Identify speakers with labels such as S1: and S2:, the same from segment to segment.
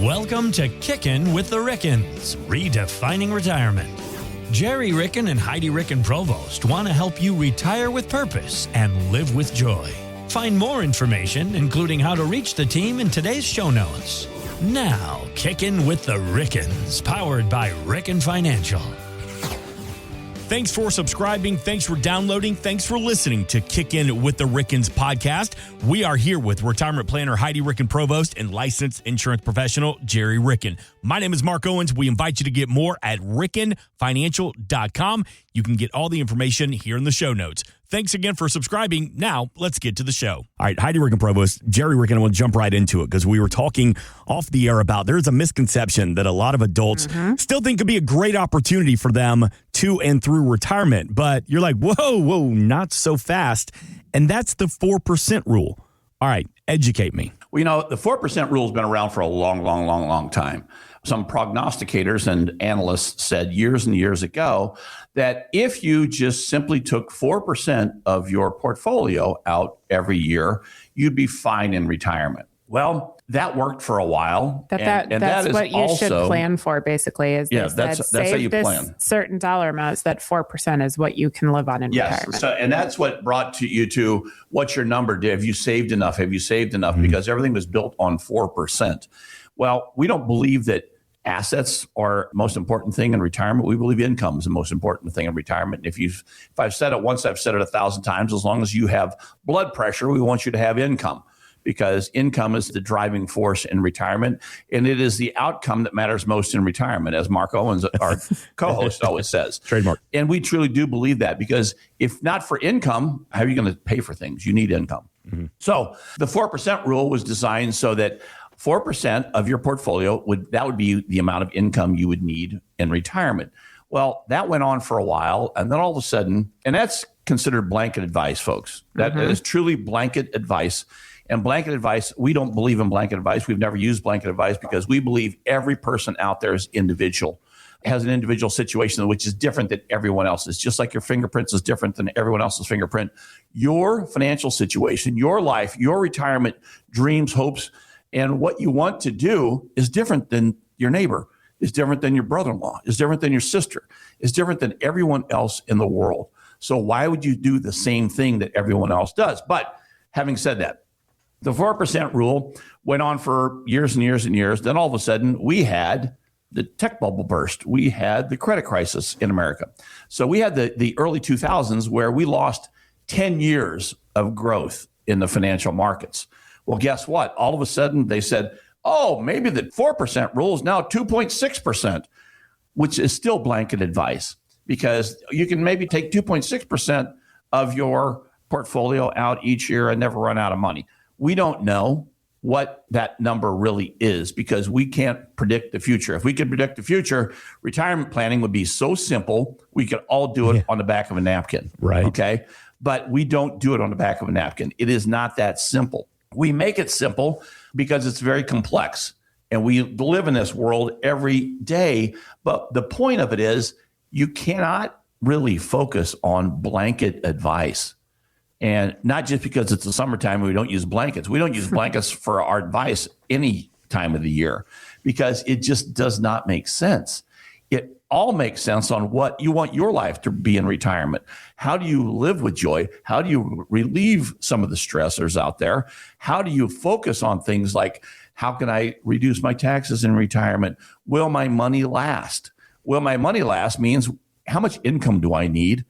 S1: Welcome to Kickin' with the Rickens, redefining retirement. Gerry Ricken and Heidi Ricken Provost want to help you retire with purpose and live with joy. Find more information, including how to reach the team, in today's show notes. Now, Kickin' with the Rickens, powered by Ricken Financial.
S2: Thanks for subscribing. Thanks for downloading. Thanks for listening to Kick In with the Rickens podcast. We are here with retirement planner Heidi Ricken Provost and licensed insurance professional Gerry Ricken. My name is Mark Owens. We invite you to get more at rickenfinancial.com. You can get all the information here in the show notes. Thanks again for subscribing. Now, let's get to the show. All right, Heidi Ricken Provost, Gerry Ricken, we'll jump right into it because we were talking off the air about there's a misconception that a lot of adults still think could be a great opportunity for them to and through retirement. But you're like, whoa, not so fast. And that's the 4% rule. All right, educate me.
S3: Well, you know, the 4% rule has been around for a long time. Some prognosticators and analysts said years and years ago that if you just simply took 4% of your portfolio out every year, you'd be fine in retirement. Well, that worked for a while.
S4: That's
S3: that
S4: what you should plan for, basically.
S3: That's how you plan.
S4: Certain dollar amounts, that 4% is what you can live on in retirement.
S3: So, and that's what brought you to what's your number? Have you saved enough? Because everything was built on 4%. Well, we don't believe that assets are the most important thing in retirement. We believe income is the most important thing in retirement. And if I've said it once, I've said it 1,000 times. As long as you have blood pressure, we want you to have income, because income is the driving force in retirement. And it is the outcome that matters most in retirement, as Mark Owens, our co-host, always says.
S2: Trademark.
S3: And we truly do believe that, because if not for income, how are you going to pay for things? You need income. So the 4% rule was designed so that 4% of your portfolio would be the amount of income you would need in retirement. Well, that went on for a while, and then all of a sudden, and that's considered blanket advice, folks. That is truly blanket advice. And blanket advice, we don't believe in blanket advice. We've never used blanket advice because we believe every person out there is individual, has an individual situation which is different than everyone else's. Just like your fingerprints is different than everyone else's fingerprint. Your financial situation, your life, your retirement dreams, hopes, and what you want to do is different than your neighbor, is different than your brother-in-law, is different than your sister, is different than everyone else in the world. So why would you do the same thing that everyone else does? But having said that, the 4% rule went on for years and years and years. Then all of a sudden, we had the tech bubble burst. We had the credit crisis in America. So we had the early 2000s where we lost 10 years of growth in the financial markets. Well, guess what? All of a sudden, they said, oh, maybe the 4% rule is now 2.6%, which is still blanket advice, because you can maybe take 2.6% of your portfolio out each year and never run out of money. We don't know what that number really is, because we can't predict the future. If we could predict the future, retirement planning would be so simple, we could all do it on the back of a napkin.
S2: Right.
S3: Okay. But we don't do it on the back of a napkin. It is not that simple. We make it simple because it's very complex, and we live in this world every day. But the point of it is, you cannot really focus on blanket advice. And not just because it's the summertime, we don't use blankets. We don't use blankets for our advice any time of the year, because it just does not make sense. It all makes sense on what you want your life to be in retirement. How do you live with joy? How do you relieve some of the stressors out there? How do you focus on things like, how can I reduce my taxes in retirement? Will my money last? Will my money last means, how much income do I need?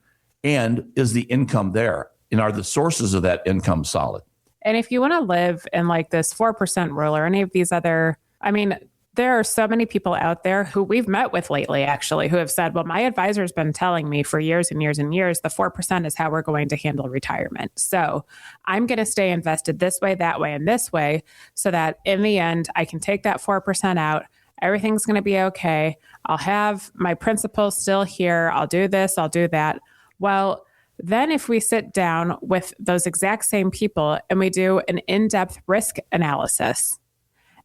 S3: And is the income there? And are the sources of that income solid?
S4: And if you want to live in like this 4% rule or any of these other, there are so many people out there who we've met with lately, actually, who have said, well, my advisor's been telling me for years and years and years, the 4% is how we're going to handle retirement. So I'm going to stay invested this way, that way, and this way, so that in the end, I can take that 4% out. Everything's going to be okay. I'll have my principal still here. I'll do this. I'll do that. Well, then if we sit down with those exact same people and we do an in-depth risk analysis,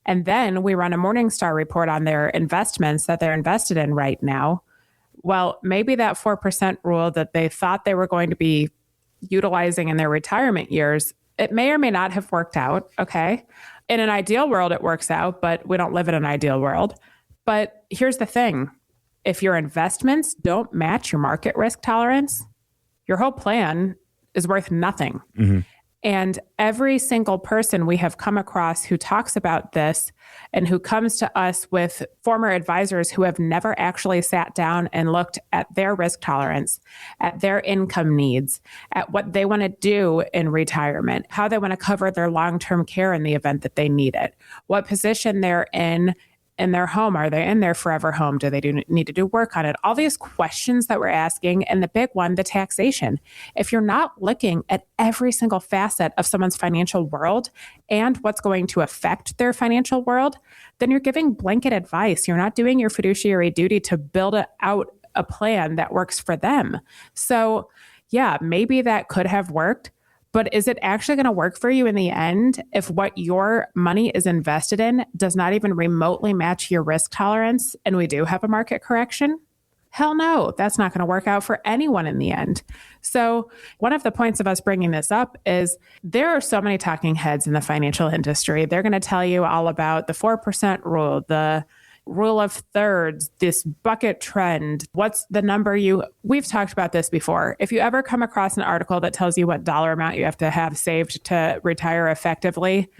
S4: and then we run a Morningstar report on their investments that they're invested in right now, well, maybe that 4% rule that they thought they were going to be utilizing in their retirement years It may or may not have worked out. Okay. In an ideal world, it works out, but we don't live in an ideal world. But here's the thing. If your investments don't match your market risk tolerance, your whole plan is worth nothing. Mm-hmm. And every single person we have come across who talks about this and who comes to us with former advisors who have never actually sat down and looked at their risk tolerance, at their income needs, at what they want to do in retirement, how they want to cover their long-term care in the event that they need it, what position they're in their home. Are they in their forever home? Do they need to do work on it? All these questions that we're asking. And the big one, the taxation. If you're not looking at every single facet of someone's financial world and what's going to affect their financial world, then you're giving blanket advice. You're not doing your fiduciary duty to build out a plan that works for them. So yeah, maybe that could have worked. But is it actually going to work for you in the end if what your money is invested in does not even remotely match your risk tolerance and we do have a market correction? Hell no, that's not going to work out for anyone in the end. So one of the points of us bringing this up is there are so many talking heads in the financial industry. They're going to tell you all about the 4% rule, the rule of thirds, this bucket trend. What's the number we've talked about this before. If you ever come across an article that tells you what dollar amount you have to have saved to retire effectively,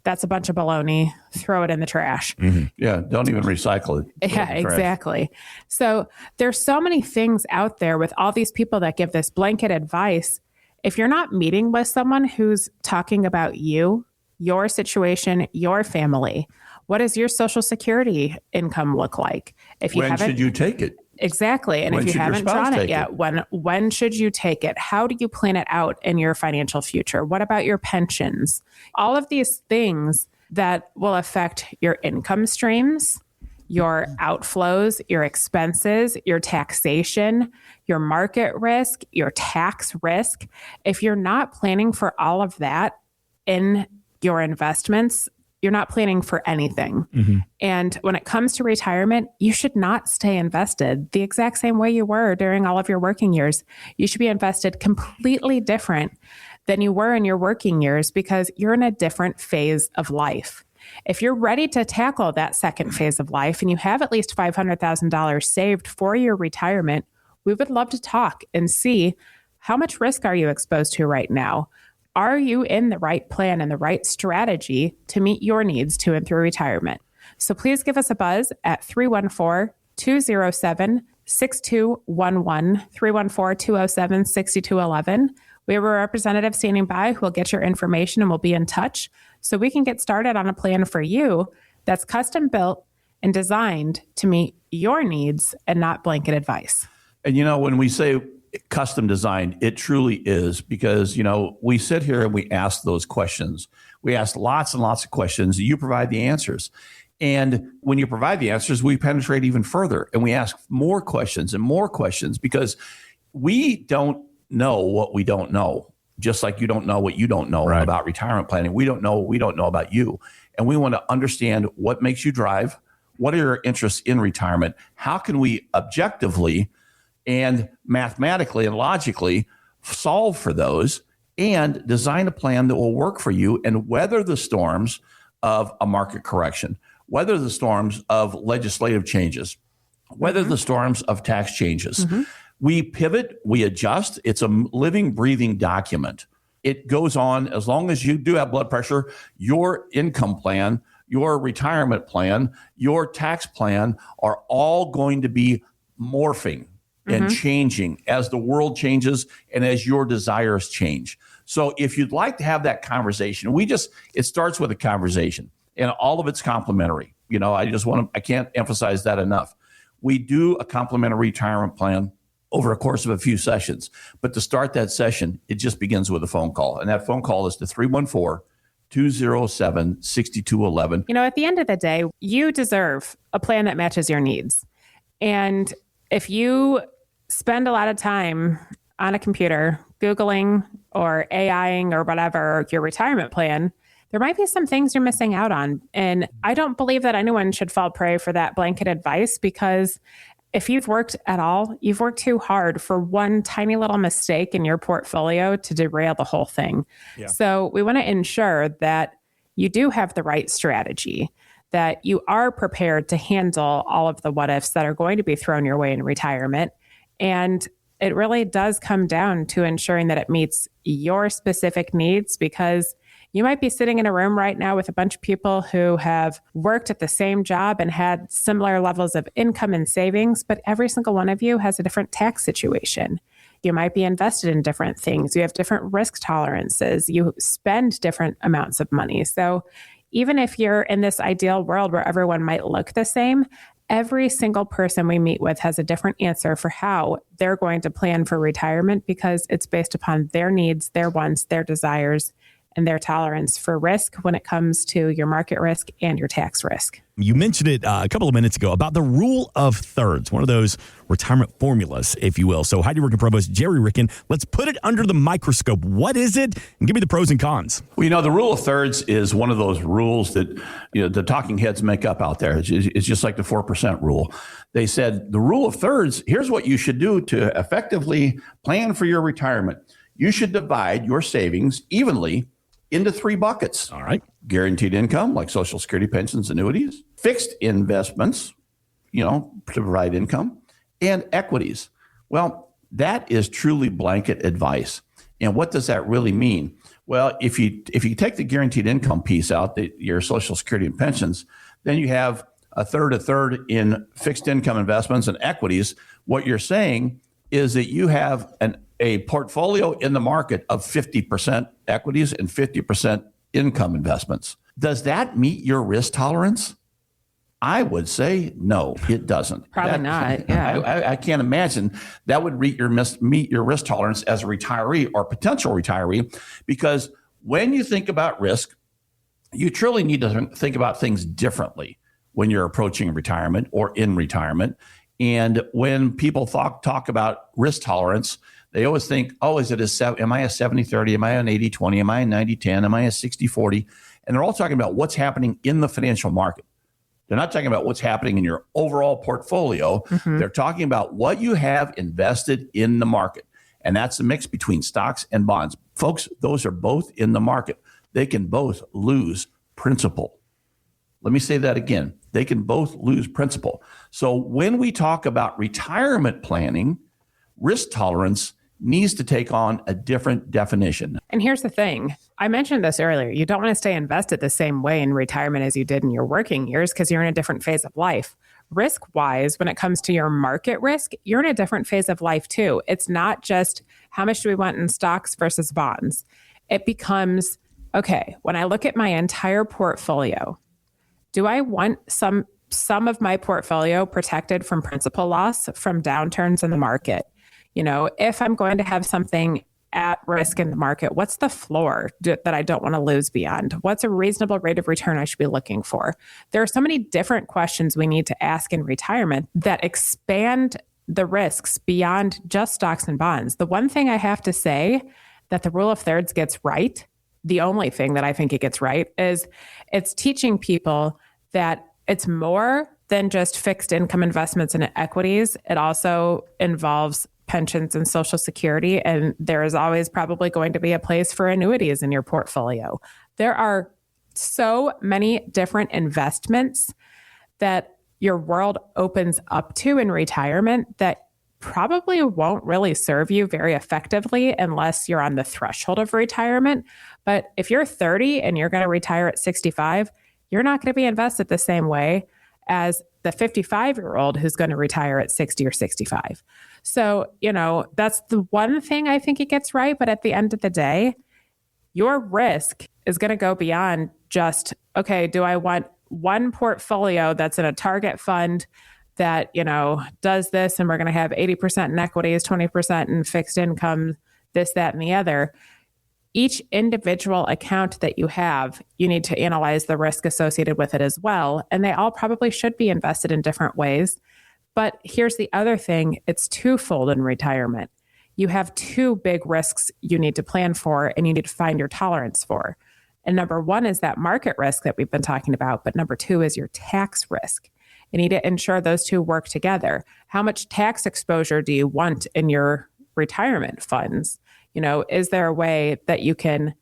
S4: that's a bunch of baloney. Throw it in the trash.
S3: Mm-hmm. Yeah, don't even recycle it.
S4: Yeah, exactly. So there's so many things out there with all these people that give this blanket advice. If you're not meeting with someone who's talking about you, your situation, your family, what does your Social Security income look like?
S3: When should you take it?
S4: Exactly. And if you haven't drawn it yet, when should you take it? How do you plan it out in your financial future? What about your pensions? All of these things that will affect your income streams, your outflows, your expenses, your taxation, your market risk, your tax risk. If you're not planning for all of that in your investments, you're not planning for anything. Mm-hmm. And when it comes to retirement, you should not stay invested the exact same way you were during all of your working years. You should be invested completely different than you were in your working years because you're in a different phase of life. If you're ready to tackle that second phase of life and you have at least $500,000 saved for your retirement, we would love to talk and see how much risk are you exposed to right now? Are you in the right plan and the right strategy to meet your needs to and through retirement? So please give us a buzz at 314-207-6211, 314-207-6211. We have a representative standing by who will get your information and will be in touch so we can get started on a plan for you that's custom built and designed to meet your needs and not blanket advice.
S3: And when we say custom designed, it truly is because, we sit here and we ask those questions. We ask lots and lots of questions. You provide the answers. And when you provide the answers, we penetrate even further and we ask more questions and more questions because we don't know what we don't know, just like you don't know what you don't know about retirement planning. We don't know what we don't know about you. And we want to understand what makes you drive. What are your interests in retirement? How can we objectively and mathematically and logically solve for those and design a plan that will work for you and weather the storms of a market correction, weather the storms of legislative changes, weather the storms of tax changes. Mm-hmm. We pivot, we adjust. It's a living, breathing document. It goes on as long as you do have blood pressure, your income plan, your retirement plan, your tax plan are all going to be morphing and changing as the world changes and as your desires change. So if you'd like to have that conversation, it starts with a conversation and all of it's complimentary. I can't emphasize that enough. We do a complimentary retirement plan over a course of a few sessions, but to start that session, it just begins with a phone call. And that phone call is to 314-207-6211.
S4: At the end of the day, you deserve a plan that matches your needs. And if you spend a lot of time on a computer, Googling or AIing or whatever your retirement plan, there might be some things you're missing out on. And I don't believe that anyone should fall prey for that blanket advice because if you've worked at all, you've worked too hard for one tiny little mistake in your portfolio to derail the whole thing. Yeah. So we want to ensure that you do have the right strategy, that you are prepared to handle all of the what ifs that are going to be thrown your way in retirement. And it really does come down to ensuring that it meets your specific needs, because you might be sitting in a room right now with a bunch of people who have worked at the same job and had similar levels of income and savings, but every single one of you has a different tax situation. You might be invested in different things. You have different risk tolerances. You spend different amounts of money. So even if you're in this ideal world where everyone might look the same, every single person we meet with has a different answer for how they're going to plan for retirement, because it's based upon their needs, their wants, their desires, and their tolerance for risk when it comes to your market risk and your tax risk.
S2: You mentioned it a couple of minutes ago about the rule of thirds, one of those retirement formulas, if you will. So Heidi Ricken, Provost, Gerry Ricken, let's put it under the microscope. What is it? And give me the pros and cons.
S3: Well, the rule of thirds is one of those rules that the talking heads make up out there. It's just like the 4% rule. They said the rule of thirds, here's what you should do to effectively plan for your retirement. You should divide your savings evenly into 3 buckets.
S2: All right.
S3: Guaranteed income, like Social Security, pensions, annuities, fixed investments, to provide income, and equities. Well, that is truly blanket advice. And what does that really mean? Well, if you take the guaranteed income piece out, your Social Security and pensions, then you have a third in fixed income investments and equities. What you're saying is that you have a portfolio in the market of 50% equities and 50% income investments. Does that meet your risk tolerance? I would say no, it doesn't.
S4: Probably not. Yeah.
S3: I can't imagine that would meet your risk tolerance as a retiree or potential retiree, because when you think about risk, you truly need to think about things differently when you're approaching retirement or in retirement. And when people talk about risk tolerance, they always think, am I a 70-30? Am I an 80-20? Am I a 90-10? Am I a 60-40? And they're all talking about what's happening in the financial market. They're not talking about what's happening in your overall portfolio. Mm-hmm. They're talking about what you have invested in the market. And that's the mix between stocks and bonds. Folks, those are both in the market. They can both lose principal. Let me say that again. They can both lose principal. So when we talk about retirement planning, risk tolerance needs to take on a different definition.
S4: And here's the thing. I mentioned this earlier. You don't want to stay invested the same way in retirement as you did in your working years, because you're in a different phase of life. Risk-wise, when it comes to your market risk, you're in a different phase of life too. It's not just how much do we want in stocks versus bonds. It becomes, okay, when I look at my entire portfolio, do I want some of my portfolio protected from principal loss, from downturns in the market? If I'm going to have something at risk in the market, what's the floor that I don't want to lose beyond? What's a reasonable rate of return I should be looking for? There are so many different questions we need to ask in retirement that expand the risks beyond just stocks and bonds. The one thing I have to say that the rule of thirds gets right, the only thing that I think it gets right, is it's teaching people that it's more than just fixed income investments and equities. It also involves pensions and Social Security, and there is always probably going to be a place for annuities in your portfolio. There are so many different investments that your world opens up to in retirement that probably won't really serve you very effectively unless you're on the threshold of retirement. But if you're 30 and you're going to retire at 65, you're not going to be invested the same way as the 55-year-old who's going to retire at 60 or 65. So, that's the one thing I think it gets right. But at the end of the day, your risk is going to go beyond just, okay, do I want one portfolio that's in a target fund that, does this, and we're going to have 80% in equities, 20% in fixed income, this, that, and the other. Each individual account that you have, you need to analyze the risk associated with it as well. And they all probably should be invested in different ways. But here's the other thing. It's twofold in retirement. You have 2 big risks you need to plan for, and you need to find your tolerance for. And number 1 is that market risk that we've been talking about. But number 2 is your tax risk. You need to ensure those two work together. How much tax exposure do you want in your retirement funds? Is there a way that you can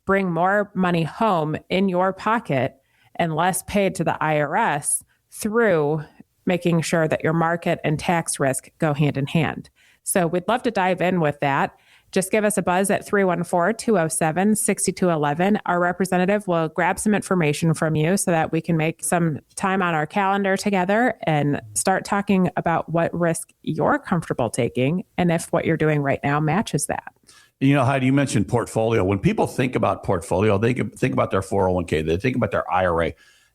S4: bring more money home in your pocket and less paid to the IRS through making sure that your market and tax risk go hand in hand? So we'd love to dive in with that. Just give us a buzz at 314-207-6211. Our representative will grab some information from you so that we can make some time on our calendar together and start talking about what risk you're comfortable taking and if what you're doing right now matches that.
S3: Heidi, you mentioned portfolio. When people think about portfolio, they think about their 401k, they think about their IRA.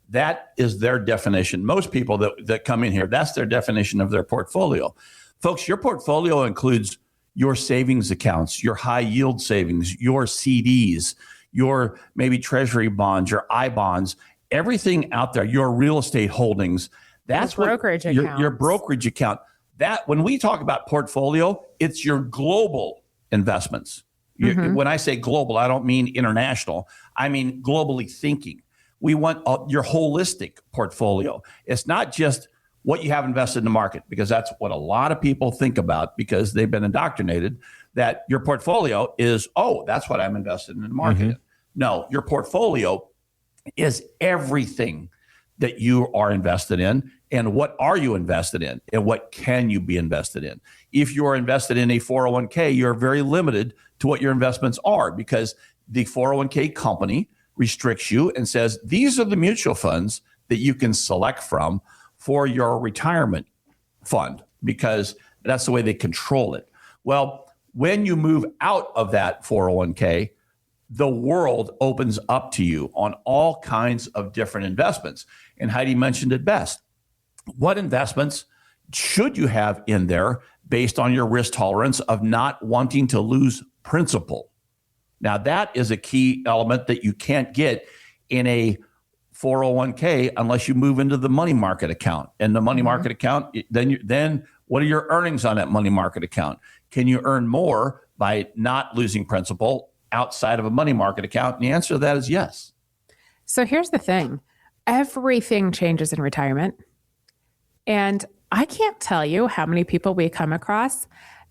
S3: That is their definition. Most people that come in here, that's their definition of their portfolio. Folks, your portfolio includes your savings accounts, your high yield savings, your CDs, your maybe treasury bonds, your I bonds, everything out there, your real estate holdings. That's
S4: your brokerage account.
S3: Your brokerage account. That when we talk about portfolio, it's your global investments. When I say global, I don't mean international. I mean globally thinking. We want your holistic portfolio. It's not just what you have invested in the market, because that's what a lot of people think about because they've been indoctrinated that your portfolio is, that's what I'm invested in the market. No, your portfolio is everything that you are invested in, and what are you invested in, and what can you be invested in. If you are invested in a 401k, you're very limited to what your investments are because the 401k company restricts you and says, these are the mutual funds that you can select from for your retirement fund, because that's the way they control it. Well, when you move out of that 401k, the world opens up to you on all kinds of different investments. And Heidi mentioned it best. What investments should you have in there based on your risk tolerance of not wanting to lose principal? Now, that is a key element that you can't get in a 401k unless you move into the money market account. And the money market account, then what are your earnings on that money market account? Can you earn more by not losing principal outside of a money market account? And the answer to that is yes.
S4: So here's the thing. Everything changes in retirement. And I can't tell you how many people we come across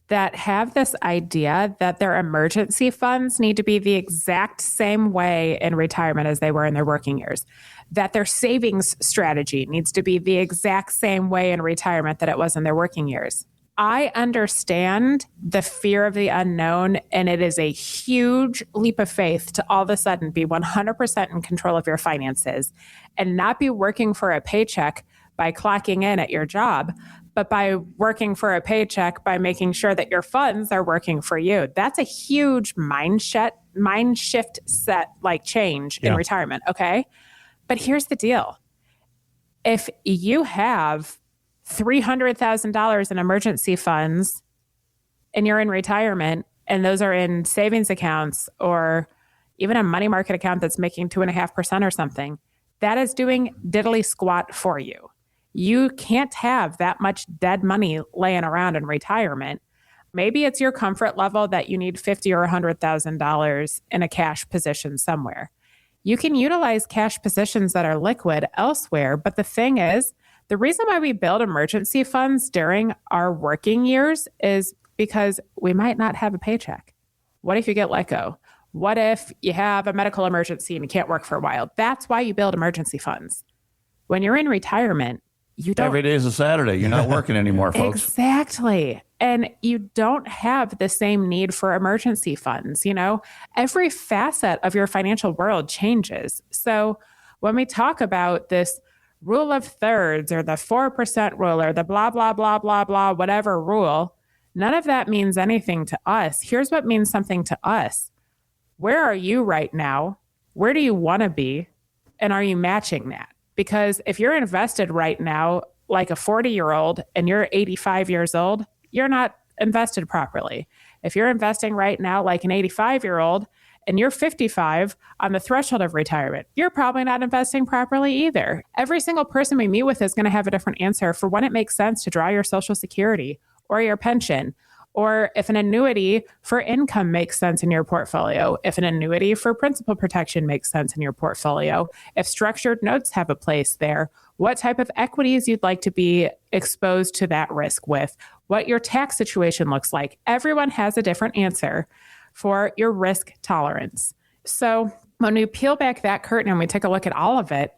S4: that have this idea that their emergency funds need to be the exact same way in retirement as they were in their working years, that their savings strategy needs to be the exact same way in retirement that it was in their working years. I understand the fear of the unknown, and it is a huge leap of faith to all of a sudden be 100% in control of your finances and not be working for a paycheck by clocking in at your job, but by working for a paycheck by making sure that your funds are working for you. That's a huge mind shift change in retirement, okay? But here's the deal. If you have $300,000 in emergency funds and you're in retirement and those are in savings accounts or even a money market account that's making 2.5% or something, that is doing diddly squat for you. You can't have that much dead money laying around in retirement. Maybe it's your comfort level that you need $50,000 or $100,000 in a cash position somewhere. You can utilize cash positions that are liquid elsewhere, but the thing is, the reason why we build emergency funds during our working years is because we might not have a paycheck. What if you get let go? What if you have a medical emergency and you can't work for a while? That's why you build emergency funds. When you're in retirement, you don't.
S3: Every day is a Saturday. You're not working anymore, folks.
S4: Exactly. And you don't have the same need for emergency funds. Every facet of your financial world changes. So when we talk about this rule of thirds or the 4% rule or the blah, blah, blah, blah, blah, whatever rule, none of that means anything to us. Here's what means something to us. Where are you right now? Where do you want to be? And are you matching that? Because if you're invested right now, like a 40-year-old and you're 85 years old, you're not invested properly. If you're investing right now like an 85-year-old and you're 55 on the threshold of retirement, you're probably not investing properly either. Every single person we meet with is going to have a different answer for when it makes sense to draw your Social Security or your pension, or if an annuity for income makes sense in your portfolio, if an annuity for principal protection makes sense in your portfolio, if structured notes have a place there, what type of equities you'd like to be exposed to that risk with, what your tax situation looks like. Everyone has a different answer for your risk tolerance. So when we peel back that curtain and we take a look at all of it,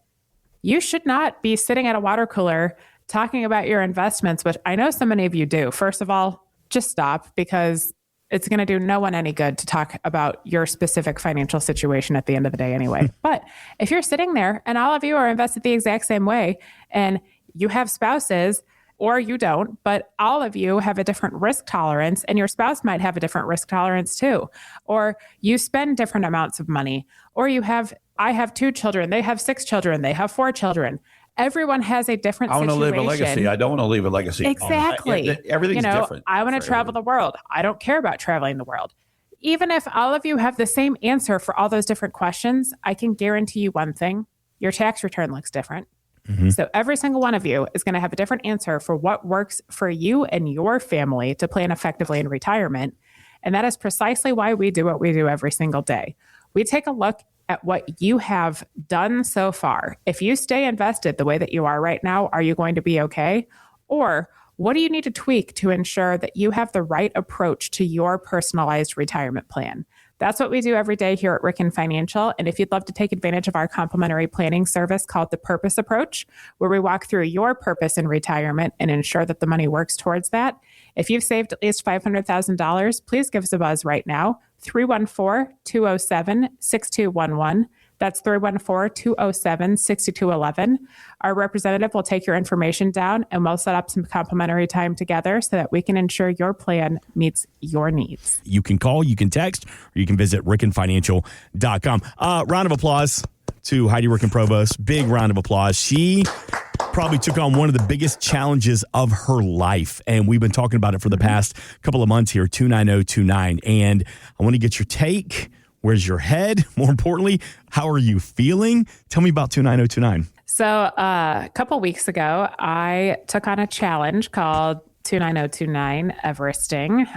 S4: you should not be sitting at a water cooler talking about your investments, which I know so many of you do. First of all, just stop, because it's going to do no one any good to talk about your specific financial situation at the end of the day anyway. But if you're sitting there and all of you are invested the exact same way, and you have spouses, or you don't, but all of you have a different risk tolerance, and your spouse might have a different risk tolerance too, or you spend different amounts of money, or I have 2 children, they have 6 children, they have 4 children. Everyone has a different situation.
S3: I want to live a legacy. I don't want to leave a legacy.
S4: Exactly.
S3: Everything's different.
S4: I want to travel the world. I don't care about traveling the world. Even if all of you have the same answer for all those different questions, I can guarantee you one thing: your tax return looks different. Mm-hmm. So every single one of you is going to have a different answer for what works for you and your family to plan effectively in retirement. And that is precisely why we do what we do every single day. We take a look at what you have done so far. If you stay invested the way that you are right now, are you going to be okay? Or what do you need to tweak to ensure that you have the right approach to your personalized retirement plan? That's what we do every day here at Ricken Financial. And if you'd love to take advantage of our complimentary planning service called the Purpose Approach, where we walk through your purpose in retirement and ensure that the money works towards that, if you've saved at least $500,000, please give us a buzz right now, 314-207-6211. That's 314-207-6211. Our representative will take your information down, and we'll set up some complimentary time together so that we can ensure your plan meets your needs.
S2: You can call, you can text, or you can visit rickenfinancial.com. Round of applause to Heidi, Ricken, Provost. Big round of applause. She probably took on one of the biggest challenges of her life, and we've been talking about it for the past couple of months here, 29029. And I want to get your take. Where's your head? More importantly, how are you feeling? Tell me about 29029.
S4: So a couple weeks ago, I took on a challenge called 29029 Everesting,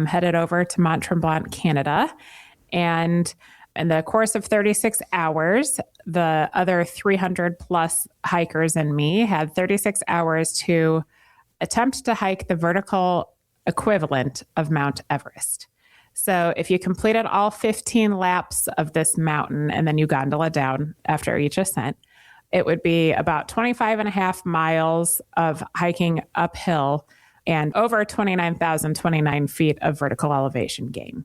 S4: headed over to Mont Tremblant, Canada. And in the course of 36 hours, the other 300 plus hikers and me had 36 hours to attempt to hike the vertical equivalent of Mount Everest. So if you completed all 15 laps of this mountain and then you gondola down after each ascent, it would be about 25 and a half miles of hiking uphill and over 29,029 feet of vertical elevation gain.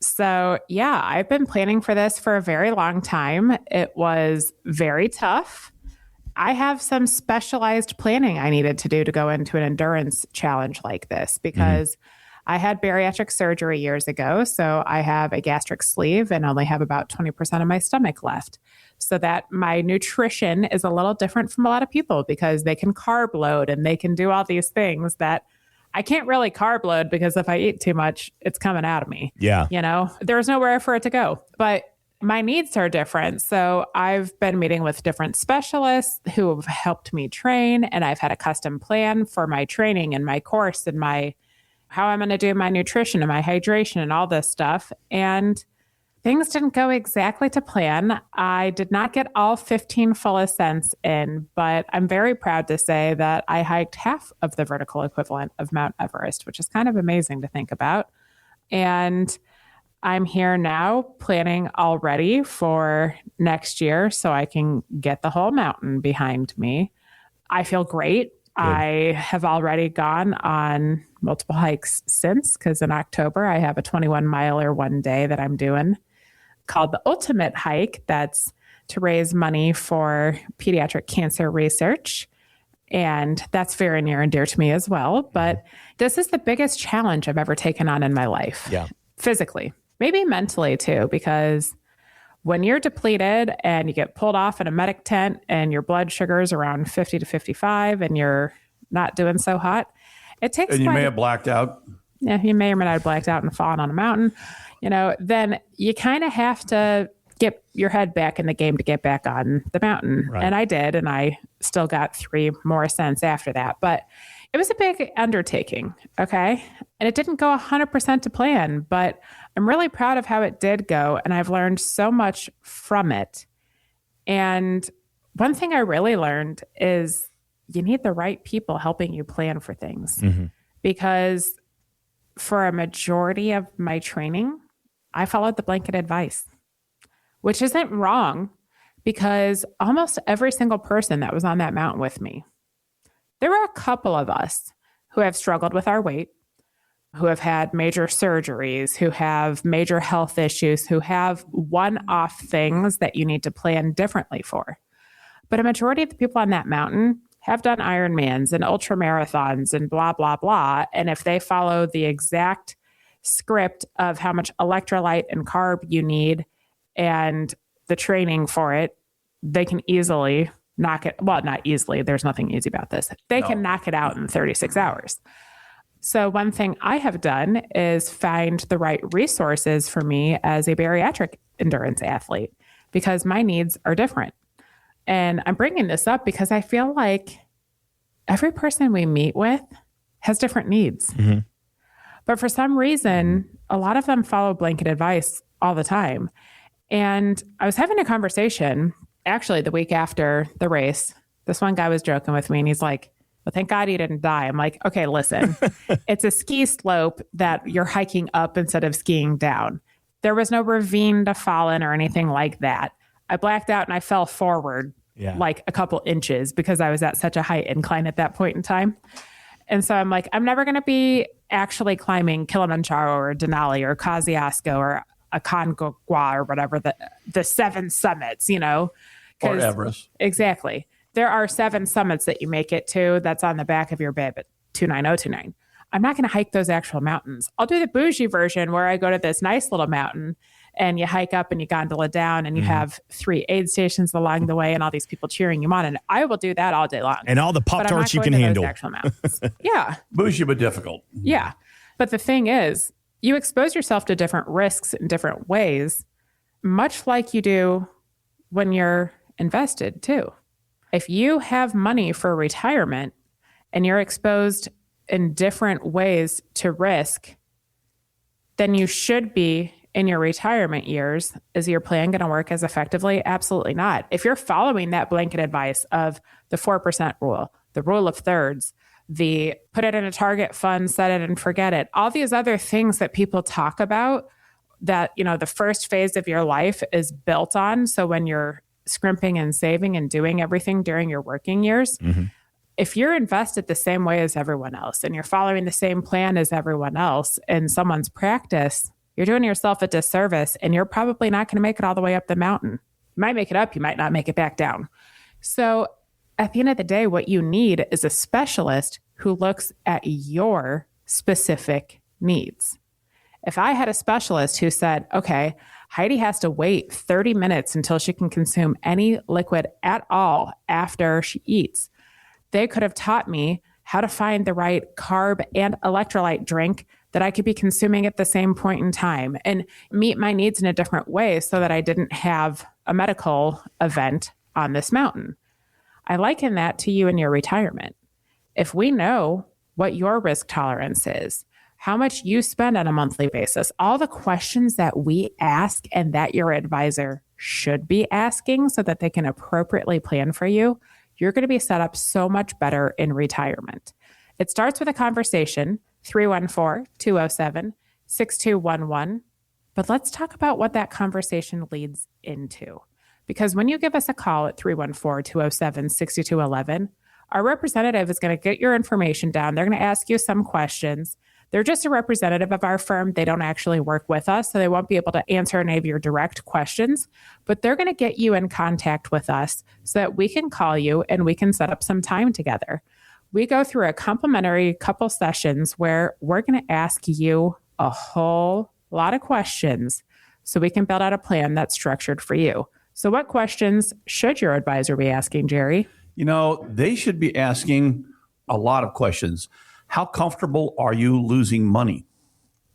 S4: So yeah, I've been planning for this for a very long time. It was very tough. I have some specialized planning I needed to do to go into an endurance challenge like this because I had bariatric surgery years ago, so I have a gastric sleeve and only have about 20% of my stomach left. So that my nutrition is a little different from a lot of people because they can carb load and they can do all these things that I can't really carb load because if I eat too much, it's coming out of me.
S2: Yeah.
S4: There's nowhere for it to go. But my needs are different. So I've been meeting with different specialists who have helped me train, and I've had a custom plan for my training and my course and how I'm going to do my nutrition and my hydration and all this stuff. And things didn't go exactly to plan. I did not get all 15 full ascents in, but I'm very proud to say that I hiked half of the vertical equivalent of Mount Everest, which is kind of amazing to think about. And I'm here now planning already for next year so I can get the whole mountain behind me. I feel great. Good. I have already gone on multiple hikes since, because in October I have a 21-miler one day that I'm doing called the Ultimate Hike. That's to raise money for pediatric cancer research. And that's very near and dear to me as well. But this is the biggest challenge I've ever taken on in my life.
S2: Yeah.
S4: Physically, maybe mentally too, because when you're depleted and you get pulled off in a medic tent and your blood sugar is around 50 to 55 and you're not doing so hot, it takes.
S3: And you may have blacked out.
S4: Yeah, you may or may not have blacked out and fallen on a mountain. Then you kind of have to get your head back in the game to get back on the mountain. Right. And I did, and I still got 3 more ascents after that. But it was a big undertaking, okay? And it didn't go 100% to plan, but I'm really proud of how it did go, and I've learned so much from it. And one thing I really learned is you need the right people helping you plan for things. Because for a majority of my training, I followed the blanket advice, which isn't wrong because almost every single person that was on that mountain with me, there were a couple of us who have struggled with our weight, who have had major surgeries, who have major health issues, who have one-off things that you need to plan differently for. But a majority of the people on that mountain have done Ironmans and ultra marathons and blah, blah, blah. And if they follow the exact script of how much electrolyte and carb you need and the training for it, they can easily knock it. Well, not easily. There's nothing easy about this. They can knock it out in 36 hours. So one thing I have done is find the right resources for me as a bariatric endurance athlete because my needs are different. And I'm bringing this up because I feel like every person we meet with has different needs. But for some reason, a lot of them follow blanket advice all the time. And I was having a conversation actually the week after the race. This one guy was joking with me and he's like, well, thank God he didn't die. I'm like, okay, listen, it's a ski slope that you're hiking up instead of skiing down. There was no ravine to fall in or anything like that. I blacked out and I fell forward like a couple inches because I was at such a high incline at that point in time. And so I'm like, I'm never going to be actually climbing Kilimanjaro or Denali or Kosciuszko or Aconcagua or whatever, the 7 summits, you know.
S3: Or Everest.
S4: Exactly. There are 7 summits that you make it to that's on the back of your bib at 29029. I'm not going to hike those actual mountains. I'll do the bougie version where I go to this nice little mountain and you hike up and you gondola down and you have 3 aid stations along the way and all these people cheering you on. And I will do that all day long.
S2: And all the Pop-Tarts you can handle.
S4: Actual mountains. Yeah.
S3: Bougie, but difficult.
S4: Yeah. But the thing is, you expose yourself to different risks in different ways, much like you do when you're invested too. If you have money for retirement and you're exposed in different ways to risk, then you should be in your retirement years. Is your plan going to work as effectively? Absolutely not. If you're following that blanket advice of the 4% rule, the rule of thirds, the put it in a target fund, set it and forget it, all these other things that people talk about that, you know, the first phase of your life is built on. So when you're scrimping and saving and doing everything during your working years, if you're invested the same way as everyone else and you're following the same plan as everyone else in someone's practice, you're doing yourself a disservice and you're probably not going to make it all the way up the mountain. You might make it up, you might not make it back down. So at the end of the day, what you need is a specialist who looks at your specific needs. If I had a specialist who said, okay, Heidi has to wait 30 minutes until she can consume any liquid at all after she eats, they could have taught me how to find the right carb and electrolyte drink that I could be consuming at the same point in time and meet my needs in a different way so that I didn't have a medical event on this mountain. I liken that to you in your retirement. If we know what your risk tolerance is, how much you spend on a monthly basis, all the questions that we ask and that your advisor should be asking so that they can appropriately plan for you, you're going to be set up so much better in retirement. It starts with a conversation, 314-207-6211. But let's talk about what that conversation leads into. Because when you give us a call at 314-207-6211, our representative is going to get your information down. They're going to ask you some questions. They're just a representative of our firm. They don't actually work with us, so they won't be able to answer any of your direct questions, but they're going to get you in contact with us so that we can call you and we can set up some time together. We go through a complimentary couple sessions where we're going to ask you a whole lot of questions so we can build out a plan that's structured for you. So what questions should your advisor be asking, Gerry?
S3: You know, they should be asking a lot of questions. How comfortable are you losing money,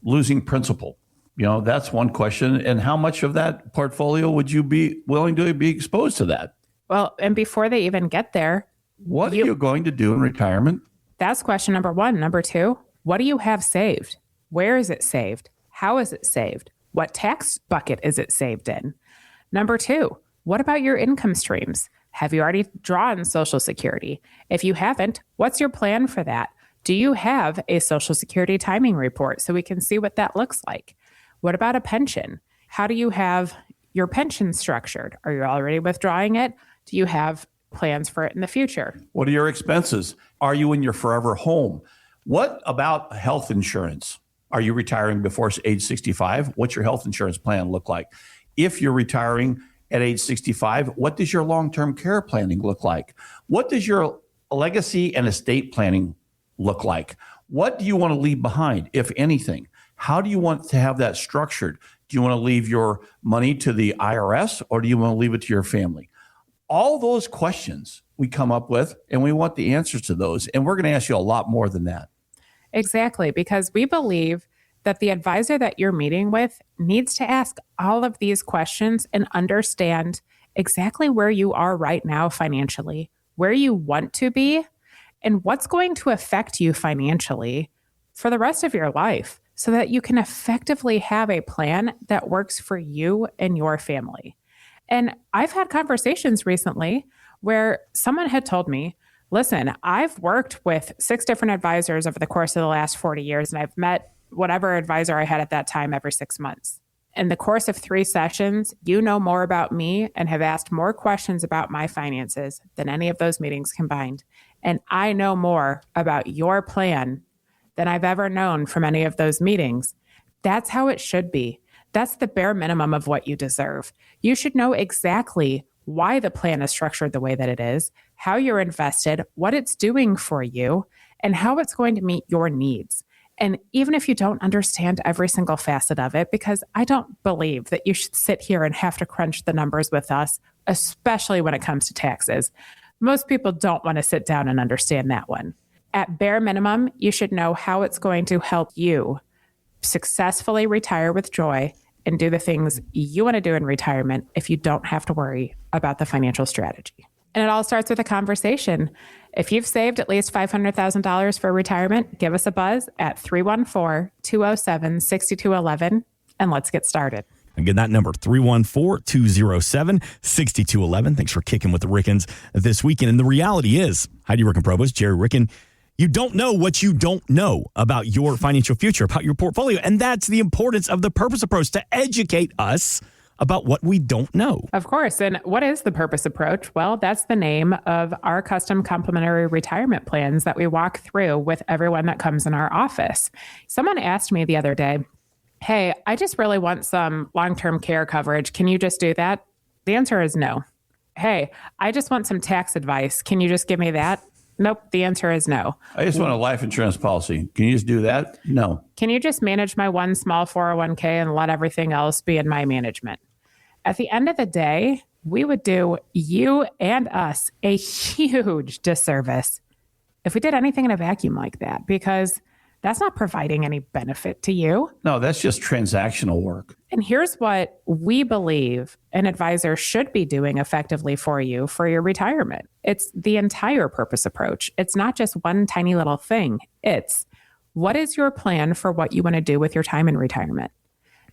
S3: losing principal? You know, that's one question. And how much of that portfolio would you be willing to be exposed to that?
S4: Well, and before they even get there,
S3: what are you going to do in retirement?
S4: That's question number 1. Number 2, what do you have saved? Where is it saved? How is it saved? What tax bucket is it saved in? Number 2, what about your income streams? Have you already drawn Social Security? If you haven't, what's your plan for that? Do you have a Social Security timing report so we can see what that looks like? What about a pension? How do you have your pension structured? Are you already withdrawing it? Do you have plans for it in the future?
S3: What are your expenses? Are you in your forever home? What about health insurance? Are you retiring before age 65? What's your health insurance plan look like? If you're retiring at age 65, what does your long-term care planning look like? What does your legacy and estate planning look like? What do you want to leave behind, if anything? How do you want to have that structured? Do you want to leave your money to the IRS or do you want to leave it to your family? All those questions we come up with, and we want the answers to those. And we're going to ask you a lot more than that.
S4: Exactly, because we believe that the advisor that you're meeting with needs to ask all of these questions and understand exactly where you are right now financially, where you want to be, and what's going to affect you financially for the rest of your life so that you can effectively have a plan that works for you and your family. And I've had conversations recently where someone had told me, listen, I've worked with 6 different advisors over the course of the last 40 years, and I've met whatever advisor I had at that time every 6 months. In the course of 3 sessions, you know more about me and have asked more questions about my finances than any of those meetings combined. And I know more about your plan than I've ever known from any of those meetings. That's how it should be. That's the bare minimum of what you deserve. You should know exactly why the plan is structured the way that it is, how you're invested, what it's doing for you, and how it's going to meet your needs. And even if you don't understand every single facet of it, because I don't believe that you should sit here and have to crunch the numbers with us, especially when it comes to taxes. Most people don't want to sit down and understand that one. At bare minimum, you should know how it's going to help you successfully retire with joy and do the things you want to do in retirement if you don't have to worry about the financial strategy. And it all starts with a conversation. If you've saved at least $500,000 for retirement, give us a buzz at 314-207-6211 and let's get started.
S2: Again, that number, 314-207-6211. Thanks for kicking with the Rickens this weekend. And the reality is, Heidi Ricken Provost, Gerry Ricken, you don't know what you don't know about your financial future, about your portfolio. And that's the importance of the purpose approach, to educate us about what we don't know.
S4: Of course. And what is the purpose approach? Well, that's the name of our custom complementary retirement plans that we walk through with everyone that comes in our office. Someone asked me the other day, hey, I just really want some long-term care coverage. Can you just do that? The answer is no. Hey, I just want some tax advice. Can you just give me that? Nope. The answer is no.
S3: I just want a life insurance policy. Can you just do that? No.
S4: Can you just manage my one small 401k and let everything else be in my management? At the end of the day, we would do you and us a huge disservice if we did anything in a vacuum like that, because that's not providing any benefit to you.
S3: No, that's just transactional work.
S4: And here's what we believe an advisor should be doing effectively for you for your retirement. It's the entire purpose approach. It's not just one tiny little thing. It's what is your plan for what you want to do with your time in retirement?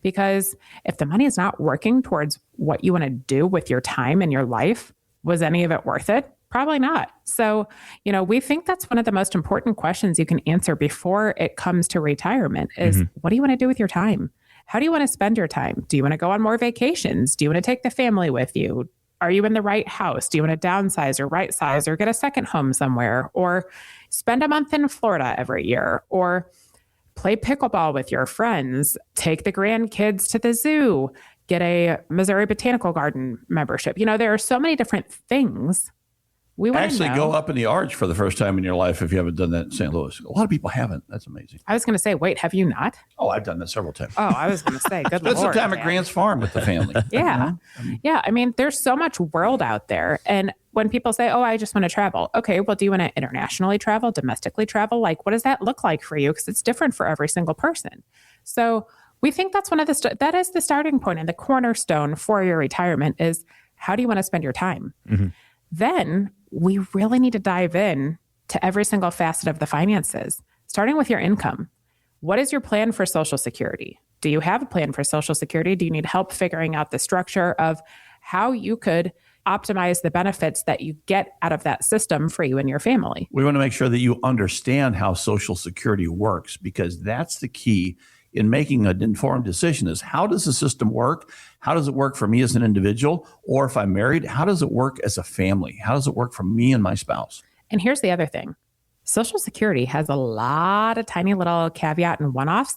S4: Because if the money is not working towards what you want to do with your time in your life, was any of it worth it? Probably not. So, we think that's one of the most important questions you can answer before it comes to retirement is, what do you want to do with your time? How do you want to spend your time? Do you want to go on more vacations? Do you want to take the family with you? Are you in the right house? Do you want to downsize or right size or get a second home somewhere? Or spend a month in Florida every year? Or play pickleball with your friends? Take the grandkids to the zoo? Get a Missouri Botanical Garden membership? There are so many different things. We want
S3: actually
S4: to
S3: go up in the arch for the first time in your life if you haven't done that in St. Louis. A lot of people haven't. That's amazing.
S4: I was going to say, wait, have you not?
S3: Oh, I've done that several times.
S4: Oh, I was going to say, good Lord.
S3: Spent some time at Grant's Farm with the family.
S4: Yeah. Yeah. I mean, there's so much world out there. And when people say, oh, I just want to travel. Okay, well, do you want to internationally travel, domestically travel? Like, what does that look like for you? Because it's different for every single person. So we think that's one of that is the starting point and the cornerstone for your retirement is how do you want to spend your time? Then we really need to dive in to every single facet of the finances, starting with your income. What is your plan for Social Security? Do you have a plan for Social Security? Do you need help figuring out the structure of how you could optimize the benefits that you get out of that system for you and your family.
S3: We want to make sure that you understand how Social Security works, because that's the key in making an informed decision. Is how does the system work? How does it work for me as an individual? Or if I'm married, how does it work as a family? How does it work for me and my spouse?
S4: And here's the other thing. Social Security has a lot of tiny little caveat and one-offs.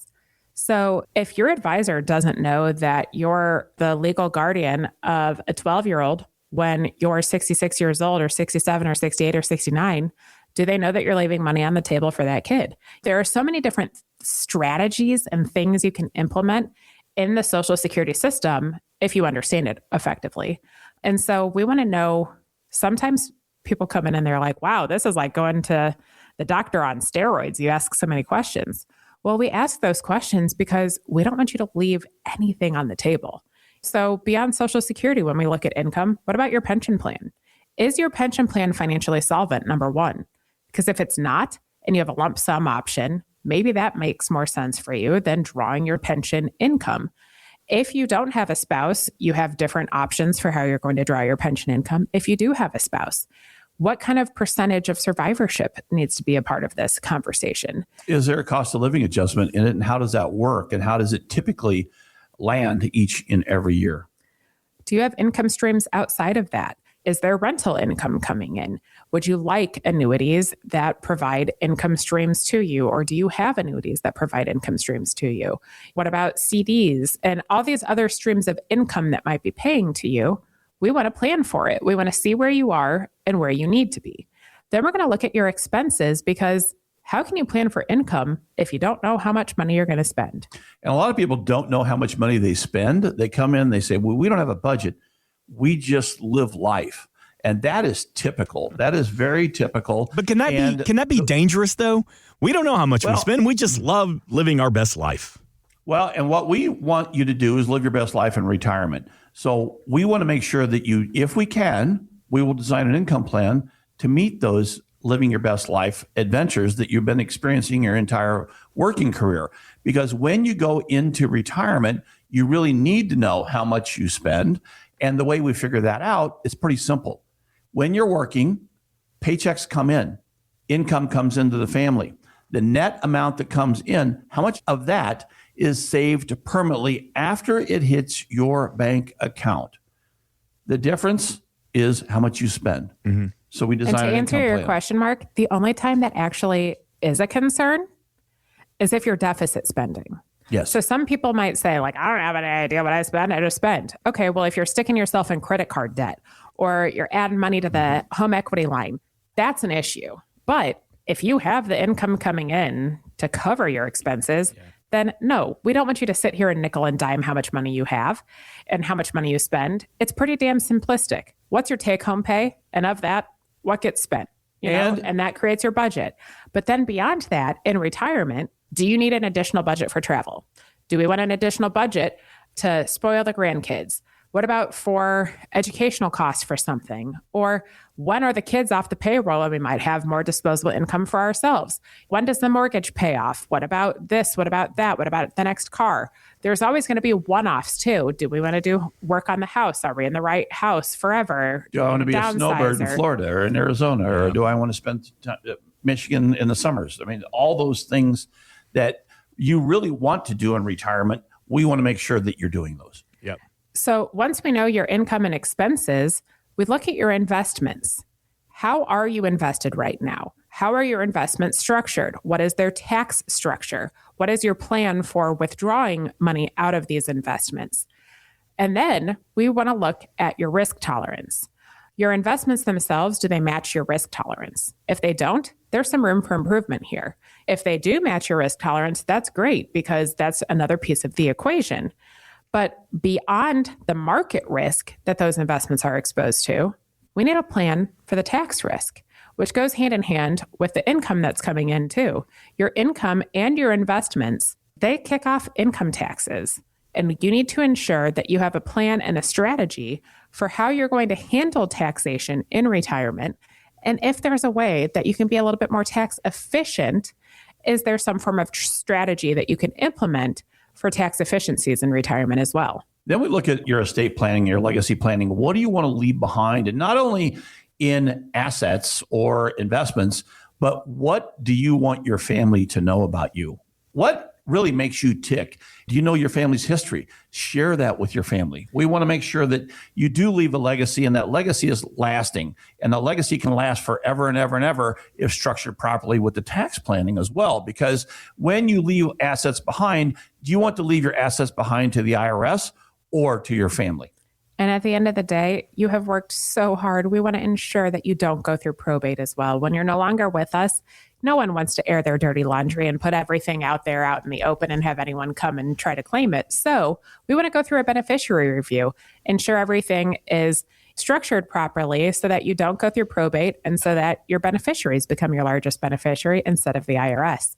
S4: So if your advisor doesn't know that you're the legal guardian of a 12-year-old when you're 66 years old or 67 or 68 or 69, do they know that you're leaving money on the table for that kid? There are so many different strategies and things you can implement in the Social Security system if you understand it effectively. And so we want to know, sometimes people come in and they're like, wow, this is like going to the doctor on steroids. You ask so many questions. Well, we ask those questions because we don't want you to leave anything on the table. So beyond Social Security, when we look at income, what about your pension plan? Is your pension plan financially solvent, number one? Because if it's not, and you have a lump sum option, maybe that makes more sense for you than drawing your pension income. If you don't have a spouse, you have different options for how you're going to draw your pension income. If you do have a spouse, what kind of percentage of survivorship needs to be a part of this conversation?
S3: Is there a cost of living adjustment in it? And how does that work? And how does it typically land each and every year?
S4: Do you have income streams outside of that? Is there rental income coming in? Would you like annuities that provide income streams to you? Or do you have annuities that provide income streams to you? What about CDs and all these other streams of income that might be paying to you? We want to plan for it. We want to see where you are and where you need to be. Then we're going to look at your expenses, because how can you plan for income if you don't know how much money you're going to spend?
S3: And a lot of people don't know how much money they spend. They come in, they say, well, we don't have a budget. We just live life. And that is typical. That is very typical.
S2: But can that be dangerous though? We don't know how much we spend. We just love living our best life.
S3: Well, and what we want you to do is live your best life in retirement. So we want to make sure that you, if we can, we will design an income plan to meet those living your best life adventures that you've been experiencing your entire working career. Because when you go into retirement, you really need to know how much you spend. And the way we figure that out is pretty simple. When you're working, paychecks come in, income comes into the family. The net amount that comes in, how much of that is saved permanently after it hits your bank account? The difference is how much you spend. Mm-hmm. So we design an income plan.
S4: And to answer your question, Mark, the only time that actually is a concern is if you're deficit spending.
S3: Yes.
S4: So some people might say, like, I don't have any idea what I spend. I just spend. Okay, well, if you're sticking yourself in credit card debt or you're adding money to the home equity line, that's an issue. But if you have the income coming in to cover your expenses, then no, we don't want you to sit here and nickel and dime how much money you have and how much money you spend. It's pretty damn simplistic. What's your take home pay? And of that, what gets spent? And that creates your budget. But then beyond that, in retirement, do you need an additional budget for travel? Do we want an additional budget to spoil the grandkids? What about for educational costs for something? Or when are the kids off the payroll and we might have more disposable income for ourselves? When does the mortgage pay off? What about this? What about that? What about the next car? There's always going to be one-offs too. Do we want to do work on the house? Are we in the right house forever?
S3: Do I want to be a snowbird in Florida or in Arizona? Or do I want to spend Michigan in the summers? I mean, all those things that you really want to do in retirement, we want to make sure that you're doing those.
S2: Yep.
S4: So once we know your income and expenses, we look at your investments. How are you invested right now? How are your investments structured? What is their tax structure? What is your plan for withdrawing money out of these investments? And then we want to look at your risk tolerance. Your investments themselves, do they match your risk tolerance? If they don't, there's some room for improvement here. If they do match your risk tolerance, that's great, because that's another piece of the equation. But beyond the market risk that those investments are exposed to, we need a plan for the tax risk, which goes hand in hand with the income that's coming in too. Your income and your investments, they kick off income taxes. And you need to ensure that you have a plan and a strategy for how you're going to handle taxation in retirement. And if there's a way that you can be a little bit more tax efficient, is there some form of strategy that you can implement for tax efficiencies in retirement as well?
S3: Then we look at your estate planning, your legacy planning. What do you want to leave behind? And not only in assets or investments, but what do you want your family to know about you? What really makes you tick? Do you know your family's history? Share that with your family. We want to make sure that you do leave a legacy, and that legacy is lasting. And the legacy can last forever and ever and ever if structured properly with the tax planning as well. Because when you leave assets behind, do you want to leave your assets behind to the IRS or to your family?
S4: And at the end of the day, you have worked so hard. We want to ensure that you don't go through probate as well. When you're no longer with us, no one wants to air their dirty laundry and put everything out there out in the open and have anyone come and try to claim it. So we want to go through a beneficiary review, ensure everything is structured properly so that you don't go through probate and so that your beneficiaries become your largest beneficiary instead of the IRS.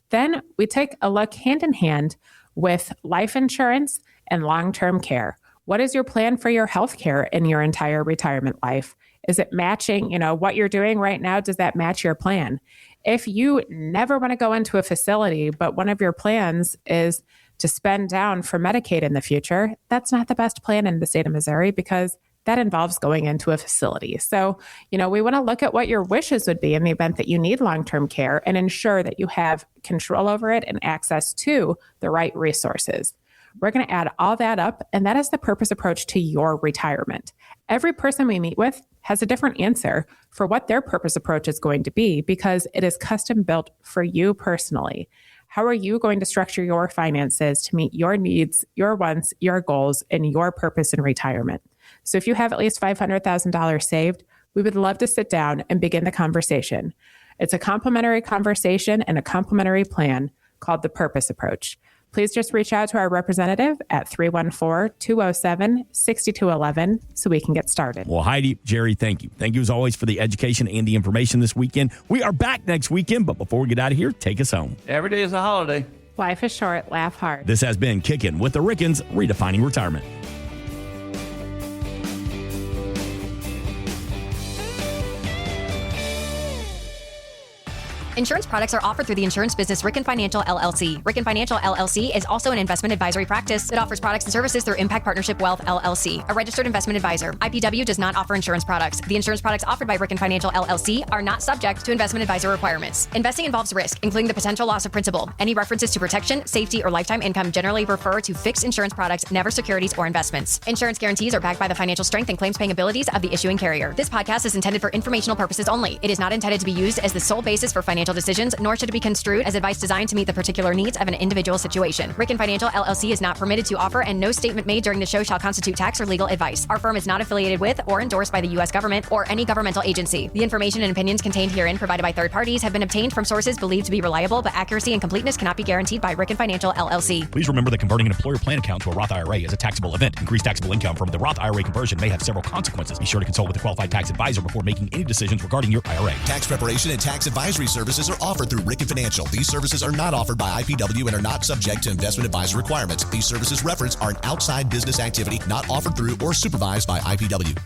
S4: Then we take a look hand in hand with life insurance and long-term care. What is your plan for your health care in your entire retirement life? Is it matching, what you're doing right now? Does that match your plan? If you never want to go into a facility, but one of your plans is to spend down for Medicaid in the future, that's not the best plan in the state of Missouri because that involves going into a facility. So, we want to look at what your wishes would be in the event that you need long-term care and ensure that you have control over it and access to the right resources. We're going to add all that up, and that is the purpose approach to your retirement. Every person we meet with has a different answer for what their purpose approach is going to be because it is custom built for you personally. How are you going to structure your finances to meet your needs, your wants, your goals, and your purpose in retirement? So if you have at least $500,000 saved, we would love to sit down and begin the conversation. It's a complimentary conversation and a complimentary plan called the Purpose Approach. Please just reach out to our representative at 314-207-6211 so we can get started.
S2: Well, Heidi, Gerry, thank you. Thank you as always for the education and the information this weekend. We are back next weekend, but before we get out of here, take us home.
S3: Every day is a holiday.
S4: Life is short. Laugh hard.
S2: This has been Kickin' with the Rickens, redefining retirement.
S5: Insurance products are offered through the insurance business Ricken Financial LLC. Ricken Financial LLC is also an investment advisory practice that offers products and services through Impact Partnership Wealth LLC, a registered investment advisor. IPW does not offer insurance products. The insurance products offered by Ricken Financial LLC are not subject to investment advisor requirements. Investing involves risk, including the potential loss of principal. Any references to protection, safety, or lifetime income generally refer to fixed insurance products, never securities or investments. Insurance guarantees are backed by the financial strength and claims paying abilities of the issuing carrier. This podcast is intended for informational purposes only. It is not intended to be used as the sole basis for financial decisions, nor should it be construed as advice designed to meet the particular needs of an individual situation. Ricken Financial LLC is not permitted to offer, and no statement made during the show shall constitute tax or legal advice. Our firm is not affiliated with or endorsed by the U.S. government or any governmental agency. The information and opinions contained herein provided by third parties have been obtained from sources believed to be reliable, but accuracy and completeness cannot be guaranteed by Ricken Financial LLC.
S2: Please remember that converting an employer plan account to a Roth IRA is a taxable event. Increased taxable income from the Roth IRA conversion may have several consequences. Be sure to consult with a qualified tax advisor before making any decisions regarding your IRA.
S6: Tax preparation and tax advisory services are offered through Ricken Financial. These services are not offered by IPW and are not subject to investment advisor requirements. These services referenced are an outside business activity not offered through or supervised by IPW.